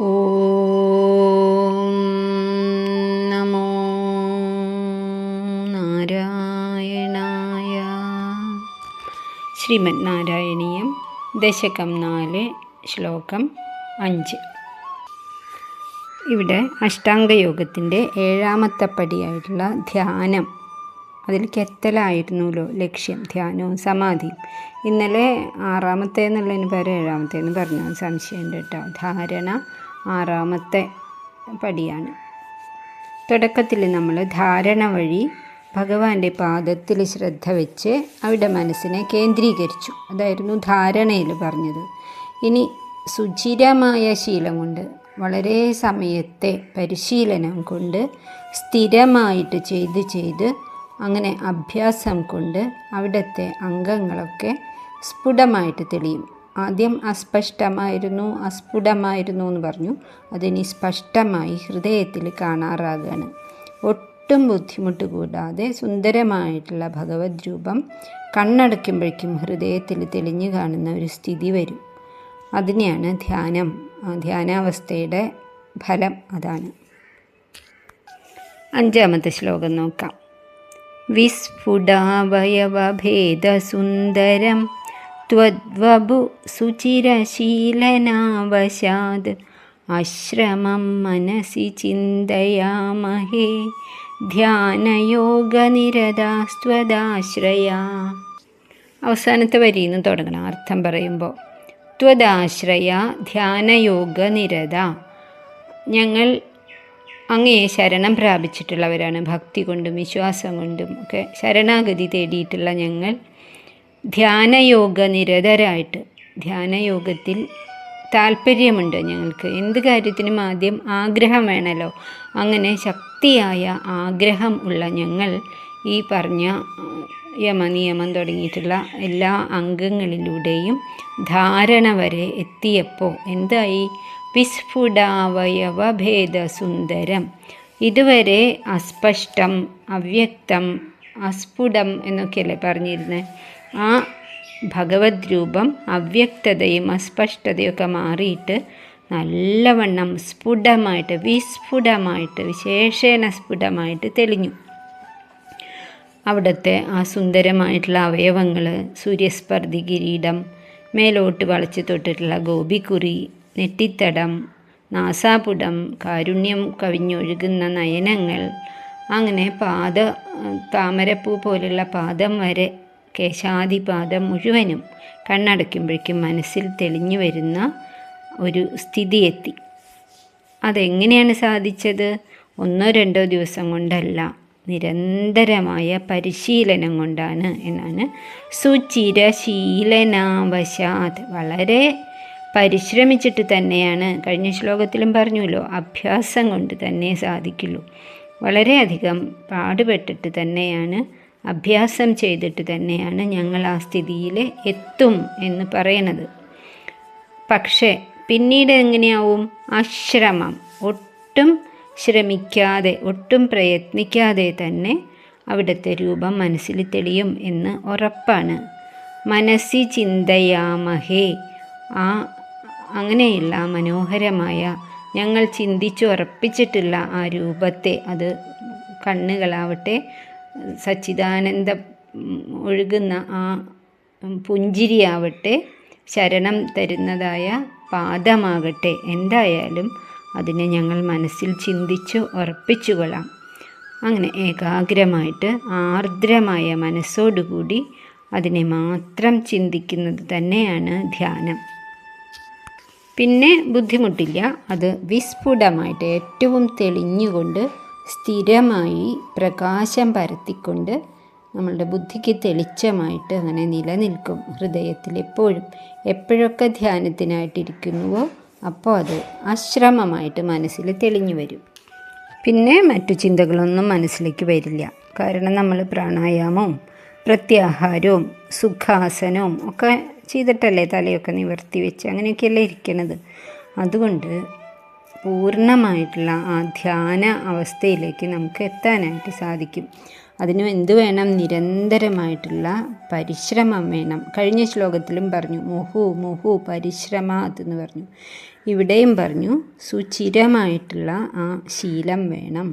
ഓം നമോ നാരായണായ. ശ്രീമദ് നാരായണീയം ദശകം 4 ശ്ലോകം 5. ഇവിടെ അഷ്ടാംഗയോഗത്തിൻ്റെ 7ാമത്തെ പടിയായിട്ടുള്ള ധ്യാനം, അതിലേക്ക് എത്തലായിരുന്നല്ലോ ലക്ഷ്യം, ധ്യാനവും സമാധിയും. ഇന്നലെ 6ാമത്തെ എന്നുള്ളതിന് പകരം 7ാമത്തെ എന്ന് പറഞ്ഞു, സംശയമുണ്ട് കേട്ടോ. ധാരണ 6ാമത്തെ പടിയാണ്. തുടക്കത്തിൽ നമ്മൾ ധാരണ വഴി ഭഗവാന്റെ പാദത്തിൽ ശ്രദ്ധ വെച്ച് അവിടെ മനസ്സിനെ കേന്ദ്രീകരിച്ചു. അതായിരുന്നു ധാരണയിൽ പറഞ്ഞത്. ഇനി സുചിരമായ ശീലം കൊണ്ട്, വളരെ സമയത്തെ പരിശീലനം കൊണ്ട് സ്ഥിരമായിട്ട് ചെയ്ത് അങ്ങനെ അഭ്യാസം കൊണ്ട് അവിടുത്തെ അംഗങ്ങളൊക്കെ സ്ഫുടമായിട്ട് തെളിയും. ആദ്യം അസ്പഷ്ടമായിരുന്നു, അസ്ഫുടമായിരുന്നു എന്ന് പറഞ്ഞു. അതിനി സ്പഷ്ടമായി ഹൃദയത്തിൽ കാണാറാകുകയാണ്. ഒട്ടും ബുദ്ധിമുട്ട് കൂടാതെ സുന്ദരമായിട്ടുള്ള ഭഗവത് രൂപം കണ്ണടയ്ക്കുമ്പോഴേക്കും ഹൃദയത്തിൽ തെളിഞ്ഞു കാണുന്ന ഒരു സ്ഥിതി വരും. അതിനെയാണ് ധ്യാനം. ധ്യാനാവസ്ഥയുടെ ഫലം അതാണ്. 5ാമത്തെ ശ്ലോകം നോക്കാം. വിസ്ഫുടാവയവഭേദസുന്ദരം ത്വദ്വപു സുചിരശീലനാവശാദ് ആശ്രമം മനസി ചിന്തയാമഹേ ധ്യാനയോഗനിരതാസ്ത്വദാശ്രയാ. അവസാനത്തെ വരിയിൽ നിന്ന് തുടങ്ങണം അർത്ഥം പറയുമ്പോൾ. ത്വദാശ്രയ ധ്യാനയോഗനിരത. ഞങ്ങൾ അങ്ങയെ ശരണം പ്രാപിച്ചിട്ടുള്ളവരാണ്. ഭക്തി കൊണ്ടും വിശ്വാസം കൊണ്ടും ഒക്കെ ശരണാഗതി തേടിയിട്ടുള്ള ഞങ്ങൾ ധ്യാനയോഗനിരതരായിട്ട്, ധ്യാനയോഗത്തിൽ താല്പര്യമുണ്ട് ഞങ്ങൾക്ക്. എന്ത് കാര്യത്തിനും ആദ്യം ആഗ്രഹം വേണമല്ലോ. അങ്ങനെ ശക്തിയായ ആഗ്രഹം ഉള്ള ഞങ്ങൾ ഈ പറഞ്ഞ യമനിയമം തുടങ്ങിയിട്ടുള്ള എല്ലാ അംഗങ്ങളിലൂടെയും ധാരണ വരെ എത്തിയപ്പോൾ എന്തായി? വിസ്ഫുടാവയവഭേദസുന്ദരം. ഇതുവരെ അസ്പഷ്ടം, അവ്യക്തം, അസ്ഫുടം എന്നൊക്കെയല്ലേ പറഞ്ഞിരുന്നത്. ആ ഭഗവത് രൂപം അവ്യക്തതയും അസ്പഷ്ടതയൊക്കെ മാറിയിട്ട് നല്ലവണ്ണം സ്ഫുടമായിട്ട്, വിസ്ഫുടമായിട്ട്, വിശേഷേണ സ്ഫുടമായിട്ട് തെളിഞ്ഞു. അവിടുത്തെ ആ സുന്ദരമായിട്ടുള്ള അവയവങ്ങൾ, സൂര്യസ്പർദ്ധി കിരീടം, മേലോട്ട് വളച്ച് തൊട്ടിട്ടുള്ള ഗോപിക്കുറി, നെറ്റിത്തടം, നാസാപുടം, കാരുണ്യം കവിഞ്ഞൊഴുകുന്ന നയനങ്ങൾ, അങ്ങനെ താമരപ്പൂ പോലുള്ള പാദം വരെ, കേശാദിപാദം മുഴുവനും കണ്ണടയ്ക്കുമ്പോഴേക്കും മനസ്സിൽ തെളിഞ്ഞു വരുന്ന ഒരു സ്ഥിതിയെത്തി. അതെങ്ങനെയാണ് സാധിച്ചത്? 1-2 ദിവസം കൊണ്ടല്ല, നിരന്തരമായ പരിശീലനം കൊണ്ടാണ് എന്നാണ്. സുചിരശീലനാവശാത്. വളരെ പരിശ്രമിച്ചിട്ട് തന്നെയാണ്. കഴിഞ്ഞ ശ്ലോകത്തിലും പറഞ്ഞുല്ലോ, അഭ്യാസം കൊണ്ട് തന്നെ സാധിക്കുള്ളൂ. വളരെയധികം പാടുപെട്ടിട്ട് തന്നെയാണ്, അഭ്യാസം ചെയ്തിട്ട് തന്നെയാണ് ഞങ്ങൾ ആ സ്ഥിതിയിൽ എത്തും എന്ന് പറയണത്. പക്ഷേ പിന്നീട് എങ്ങനെയാവും? അശ്രമം, ഒട്ടും ശ്രമിക്കാതെ, ഒട്ടും പ്രയത്നിക്കാതെ തന്നെ അവിടുത്തെ രൂപം മനസ്സിൽ തെളിയും എന്ന് ഉറപ്പാണ്. മനസ്സി ചിന്തയാമഹേ. അങ്ങനെയുള്ള മനോഹരമായ, ഞങ്ങൾ ചിന്തിച്ചു ഉറപ്പിച്ചിട്ടുള്ള ആ രൂപത്തെ, അത് കണ്ണുകളാവട്ടെ, സച്ചിദാനന്ദ ഒഴുകുന്ന ആ പുഞ്ചിരിയാവട്ടെ, ശരണം തരുന്നതായ പാദമാകട്ടെ, എന്തായാലും അതിനെ ഞങ്ങൾ മനസ്സിൽ ചിന്തിച്ചു ഉറപ്പിച്ചുകൊള്ളാം. അങ്ങനെ ഏകാഗ്രമായിട്ട് ആർദ്രമായ മനസ്സോടുകൂടി അതിനെ മാത്രം ചിന്തിക്കുന്നത് തന്നെയാണ് ധ്യാനം. പിന്നെ ബുദ്ധിമുട്ടില്ല. അത് വിസ്ഫുടമായിട്ട്, ഏറ്റവും തെളിഞ്ഞുകൊണ്ട്, സ്ഥിരമായി പ്രകാശം പരത്തിക്കൊണ്ട് നമ്മളുടെ ബുദ്ധിക്ക് തെളിച്ചമായിട്ട് അങ്ങനെ നിലനിൽക്കും ഹൃദയത്തിൽ എപ്പോഴും. എപ്പോഴൊക്കെ ധ്യാനത്തിനായിട്ടിരിക്കുന്നുവോ അപ്പോൾ അത് അശ്രമമായിട്ട് മനസ്സിൽ തെളിഞ്ഞു വരും. പിന്നെ മറ്റു ചിന്തകളൊന്നും മനസ്സിലേക്ക് വരില്ല. കാരണം നമ്മൾ പ്രാണായാമവും പ്രത്യാഹാരവും സുഖാസനവും ഒക്കെ ചെയ്തിട്ടല്ലേ തലയൊക്കെ നിവർത്തി വെച്ച് അങ്ങനെയൊക്കെയല്ലേ ഇരിക്കണത്. അതുകൊണ്ട് പൂർണ്ണമായിട്ടുള്ള ആ ധ്യാന അവസ്ഥയിലേക്ക് നമുക്ക് എത്താനായിട്ട് സാധിക്കും. അതിന് എന്ത് വേണം? നിരന്തരമായിട്ടുള്ള പരിശ്രമം വേണം. കഴിഞ്ഞ ശ്ലോകത്തിലും പറഞ്ഞു മുഹു പരിശ്രമാത് എന്ന് പറഞ്ഞു. ഇവിടെയും പറഞ്ഞു സുചിരമായിട്ടുള്ള ആ ശീലം വേണം.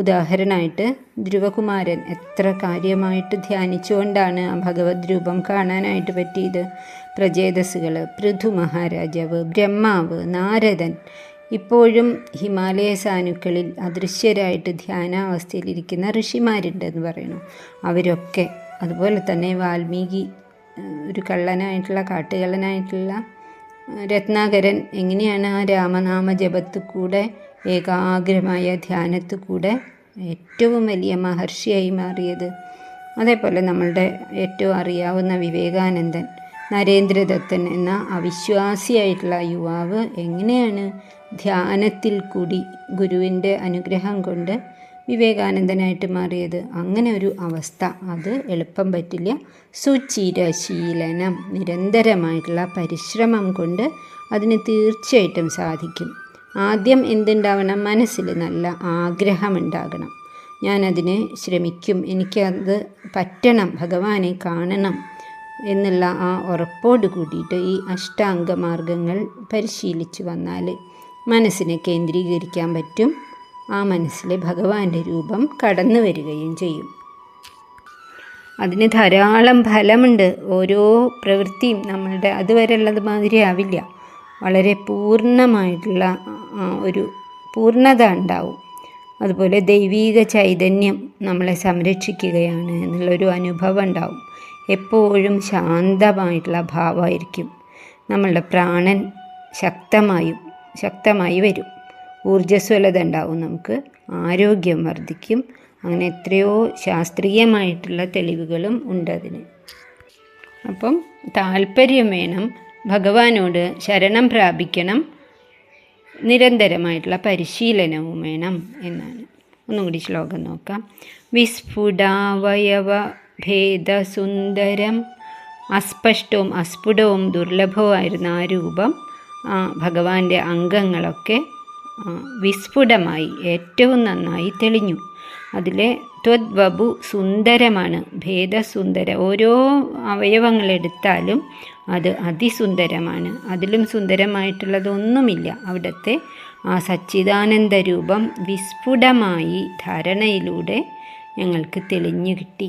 ഉദാഹരണമായിട്ട് ധ്രുവകുമാരൻ എത്ര കാര്യമായിട്ട് ധ്യാനിച്ചുകൊണ്ടാണ് ആ ഭഗവത് രൂപം കാണാനായിട്ട് പറ്റിയത്. പ്രചേതസ്സുകൾ, പൃഥു മഹാരാജാവ്, ബ്രഹ്മാവ്, നാരദൻ, ഇപ്പോഴും ഹിമാലയ സാനുക്കളിൽ അദൃശ്യരായിട്ട് ധ്യാനാവസ്ഥയിലിരിക്കുന്ന ഋഷിമാരുണ്ടെന്ന് പറയുന്നു. അവരൊക്കെ, അതുപോലെ തന്നെ വാൽമീകി, ഒരു കള്ളനായിട്ടുള്ള കാട്ടുകള്ളനായിട്ടുള്ള രത്നാകരൻ എങ്ങനെയാണ് ആ രാമനാമ ജപത്തിൽ കൂടെ ഏകാഗ്രമായ ധ്യാനത്തിൽ കൂടെ ഏറ്റവും വലിയ മഹർഷിയായി മാറിയത്. അതേപോലെ നമ്മളുടെ ഏറ്റവും അറിയാവുന്ന വിവേകാനന്ദൻ, നരേന്ദ്രദത്തൻ എന്ന അവിശ്വാസിയായിട്ടുള്ള യുവാവ് എങ്ങനെയാണ് ധ്യാനത്തിൽ കൂടി ഗുരുവിൻ്റെ അനുഗ്രഹം കൊണ്ട് വിവേകാനന്ദനായിട്ട് മാറിയത്. അങ്ങനെ ഒരു അവസ്ഥ അത് എളുപ്പം പറ്റില്ല. സുചിരശീലനം, നിരന്തരമായിട്ടുള്ള പരിശ്രമം കൊണ്ട് അതിന് തീർച്ചയായിട്ടും സാധിക്കും. ആദ്യം എന്തുണ്ടാവണം? മനസ്സിൽ നല്ല ആഗ്രഹമുണ്ടാകണം. ഞാനതിന് ശ്രമിക്കും, എനിക്കത് പറ്റണം, ഭഗവാനെ കാണണം എന്നുള്ള ആ ഉറപ്പോട് കൂടിയിട്ട് ഈ അഷ്ടാംഗമാർഗങ്ങൾ പരിശീലിച്ച് വന്നാൽ മനസ്സിനെ കേന്ദ്രീകരിക്കാൻ പറ്റും. ആ മനസ്സിൽ ഭഗവാന്റെ രൂപം കടന്നു വരികയും ചെയ്യും. അതിന് ധാരാളം ഫലമുണ്ട്. ഓരോ പ്രവൃത്തിയും നമ്മളുടെ അതുവരെ ഉള്ളത് മാതിരി ആവില്ല. വളരെ പൂർണ്ണമായിട്ടുള്ള ഒരു പൂർണ്ണത ഉണ്ടാവും. അതുപോലെ ദൈവീക ചൈതന്യം നമ്മളെ സംരക്ഷിക്കുകയാണ് എന്നുള്ളൊരു അനുഭവം ഉണ്ടാവും. എപ്പോഴും ശാന്തമായിട്ടുള്ള ഭാവമായിരിക്കും. നമ്മളുടെ പ്രാണൻ ശക്തമായി വരും. ഊർജ്ജസ്വലത ഉണ്ടാവും, നമുക്ക് ആരോഗ്യം വർദ്ധിക്കും. അങ്ങനെ എത്രയോ ശാസ്ത്രീയമായിട്ടുള്ള തെളിവുകളും ഉണ്ട് അതിന്. അപ്പം താല്പര്യം വേണം, ഭഗവാനോട് ശരണം പ്രാപിക്കണം, നിരന്തരമായിട്ടുള്ള പരിശീലനവും വേണം എന്നാണ്. ഒന്നുകൂടി ശ്ലോകം നോക്കാം. വിസ്ഫുടാവയവ ഭേദസുന്ദരം, അസ്പഷ്ടവും അസ്ഫുടവും ദുർലഭവുമായിരുന്ന ആ രൂപം, ആ ഭഗവാന്റെ അംഗങ്ങളൊക്കെ വിസ്ഫുടമായി ഏറ്റവും നന്നായി തെളിഞ്ഞു. അതിലെ ത്വദ്വപു സുന്ദരമാണ്, ഭേദസുന്ദര. ഓരോ അവയവങ്ങളെടുത്താലും അത് അതിസുന്ദരമാണ്. അതിലും സുന്ദരമായിട്ടുള്ളതൊന്നുമില്ല. അവിടുത്തെ ആ സച്ചിദാനന്ദ രൂപം വിസ്ഫുടമായി ധാരണയിലൂടെ ഞങ്ങൾക്ക് തെളിഞ്ഞു കിട്ടി.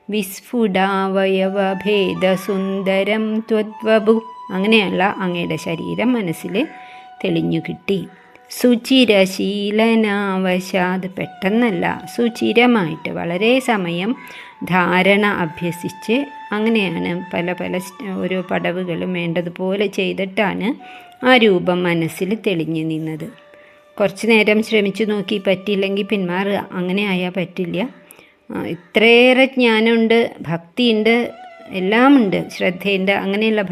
വിസ്ഫുടാവയവ ഭേദസുന്ദരം ത്വദ്വപു, അങ്ങനെയുള്ള അങ്ങയുടെ ശരീരം മനസ്സിൽ തെളിഞ്ഞു കിട്ടി. സുചിരശീലനാവശാത്, പെട്ടെന്നല്ല, സുചിരമായിട്ട് വളരെ സമയം ധാരണ അഭ്യസിച്ച് അങ്ങനെയാണ് പല ഓരോ പടവുകളും വേണ്ടതുപോലെ ചെയ്തിട്ടാണ് ആ രൂപം മനസ്സിൽ തെളിഞ്ഞു നിന്നത്. കുറച്ച് നേരം ശ്രമിച്ചു നോക്കി, പറ്റിയില്ലെങ്കിൽ പിന്മാറുക. അങ്ങനെ ആയാൽ പറ്റില്ല. ഇത്രയേറെ ജ്ഞാനമുണ്ട്, ഭക്തിയുണ്ട്, എല്ലാമുണ്ട്, ശ്രദ്ധയുണ്ട്. അങ്ങനെയുള്ള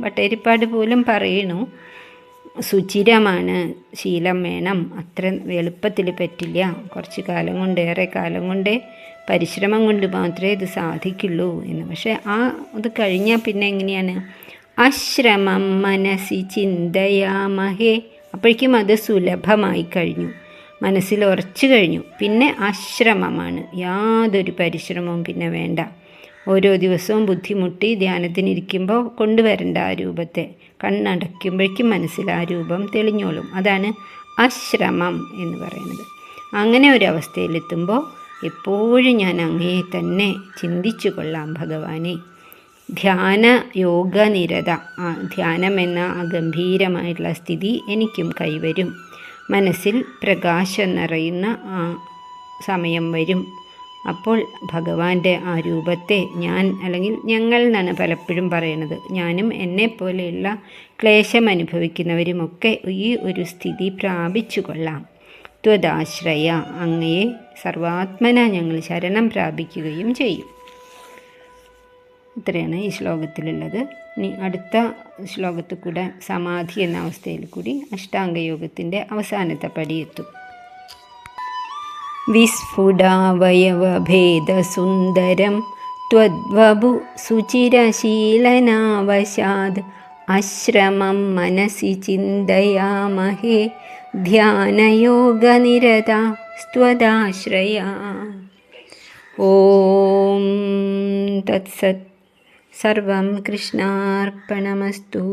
ഭട്ടതിരിപ്പാട് പോലും പറയണു സുചിരമാണ്, ശീലം വേണം, അത്ര എളുപ്പത്തിൽ പറ്റില്ല, കുറച്ച് കാലം കൊണ്ട്, ഏറെ കാലം കൊണ്ട്, പരിശ്രമം കൊണ്ട് മാത്രമേ ഇത് സാധിക്കുള്ളൂ എന്ന്. പക്ഷേ അത് കഴിഞ്ഞാൽ പിന്നെ എങ്ങനെയാണ്? അശ്രമം മനസ്സി ചിന്തയാമഹേ, അപ്പോഴേക്കും അത് സുലഭമായി കഴിഞ്ഞു, മനസ്സിൽ ഉറച്ചു കഴിഞ്ഞു. പിന്നെ അശ്രമമാണ്, യാതൊരു പരിശ്രമവും പിന്നെ വേണ്ട. ഓരോ ദിവസവും ബുദ്ധിമുട്ടി ധ്യാനത്തിനിരിക്കുമ്പോൾ കൊണ്ടുവരേണ്ട ആ രൂപത്തെ, കണ്ണടയ്ക്കുമ്പോഴേക്കും മനസ്സിൽ ആ രൂപം തെളിഞ്ഞോളും. അതാണ് അശ്രമം എന്ന് പറയുന്നത്. അങ്ങനെ ഒരവസ്ഥയിലെത്തുമ്പോൾ എപ്പോഴും ഞാൻ അങ്ങയെ തന്നെ ചിന്തിച്ചു കൊള്ളാം ഭഗവാനെ. ധ്യാന യോഗ നിരത, ധ്യാനം എന്ന ആ ഗംഭീരമായിട്ടുള്ള സ്ഥിതി എനിക്കും കൈവരും. മനസ്സിൽ പ്രകാശം നിറയുന്ന ആ സമയം വരും. അപ്പോൾ ഭഗവാന്റെ ആ രൂപത്തെ ഞാൻ, അല്ലെങ്കിൽ ഞങ്ങൾ എന്നാണ് പലപ്പോഴും പറയുന്നത്, ഞാനും എന്നെപ്പോലെയുള്ള ക്ലേശം അനുഭവിക്കുന്നവരുമൊക്കെ ഈ ഒരു സ്ഥിതി പ്രാപിച്ചു കൊള്ളാം. ത്വദാശ്രയ, അങ്ങയെ സർവാത്മന ഞങ്ങൾ ശരണം പ്രാപിക്കുകയും ചെയ്യും. ഇത്രയാണ് ഈ ശ്ലോകത്തിലുള്ളത്. ഇനി അടുത്ത ശ്ലോകത്തിൽ കൂടെ സമാധി എന്ന അവസ്ഥയിൽ കൂടി അഷ്ടാംഗയോഗത്തിൻ്റെ അവസാനത്തെ പടിയെത്തും. വിസ്ഫുടാവയവഭേദസുന്ദരം ത്വദ്വപു സുചിരശീലനാവശാദ് അശ്രമം മനസി ചിന്തയാമഹേ ധ്യാനയോഗനിരത സ്ത്വദാശ്രയാ. ഓം തത്സത്. സർവം കൃഷ്ണാർപ്പണമസ്തു.